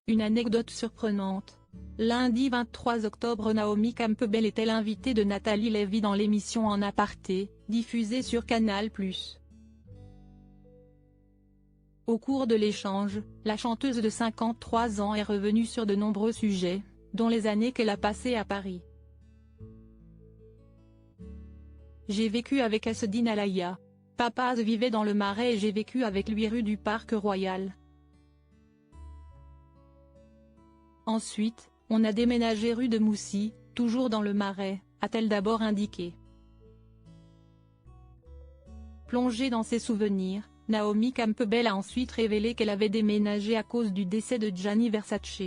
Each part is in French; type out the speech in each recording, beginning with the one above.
Une anecdote surprenante. Lundi 23 octobre, Naomi Campbell était l'invitée de Nathalie Lévy dans l'émission En Aparté, diffusée sur Canal+. Au cours de l'échange, la chanteuse de 53 ans est revenue sur de nombreux sujets, dont les années qu'elle a passées à Paris. J'ai vécu avec Assedine Alaya. Papa vivait dans le Marais et j'ai vécu avec lui rue du Parc Royal. Ensuite, on a déménagé rue de Moussy, toujours dans le Marais, a-t-elle d'abord indiqué. Plongée dans ses souvenirs, Naomi Campbell a ensuite révélé qu'elle avait déménagé à cause du décès de Gianni Versace.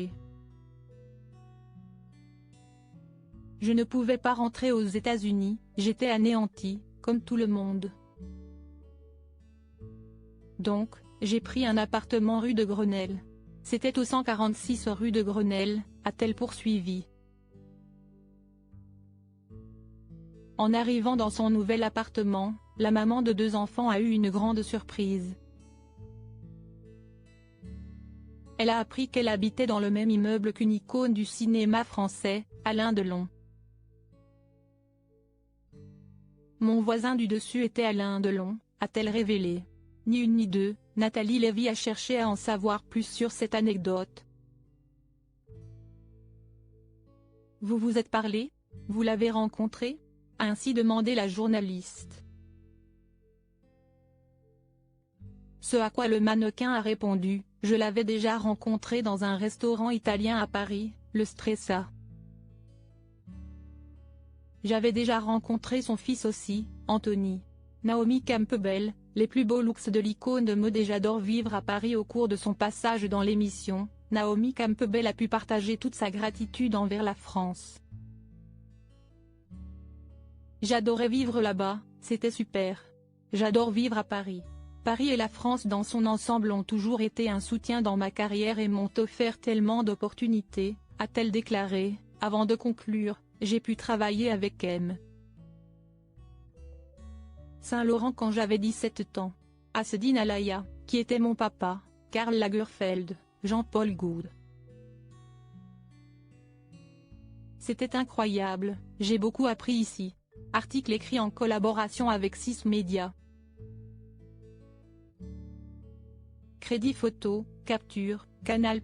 Je ne pouvais pas rentrer aux États-Unis, j'étais anéantie, comme tout le monde. Donc, j'ai pris un appartement rue de Grenelle. C'était au 146 rue de Grenelle, a-t-elle poursuivi. En arrivant dans son nouvel appartement, la maman de 2 enfants a eu une grande surprise. Elle a appris qu'elle habitait dans le même immeuble qu'une icône du cinéma français, Alain Delon. Mon voisin du dessus était Alain Delon, a-t-elle révélé. Ni une ni deux, Nathalie Lévy a cherché à en savoir plus sur cette anecdote. Vous vous êtes parlé? Vous l'avez rencontré? A ainsi demandé la journaliste. Ce à quoi le mannequin a répondu: je l'avais déjà rencontré dans un restaurant italien à Paris, le Stresa. J'avais déjà rencontré son fils aussi, Anthony. Naomi Campbell, les plus beaux looks de l'icône de mode. Et j'adore vivre à Paris. Au cours de son passage dans l'émission, Naomi Campbell a pu partager toute sa gratitude envers la France. J'adorais vivre là-bas, c'était super. J'adore vivre à Paris. Paris et la France dans son ensemble ont toujours été un soutien dans ma carrière et m'ont offert tellement d'opportunités, a-t-elle déclaré, avant de conclure: j'ai pu travailler avec M. Saint-Laurent quand j'avais 17 ans. Assedine Alaya, qui était mon papa, Karl Lagerfeld, Jean-Paul Goude. C'était incroyable, j'ai beaucoup appris ici. Article écrit en collaboration avec 6 médias. Crédit photo, capture, Canal+.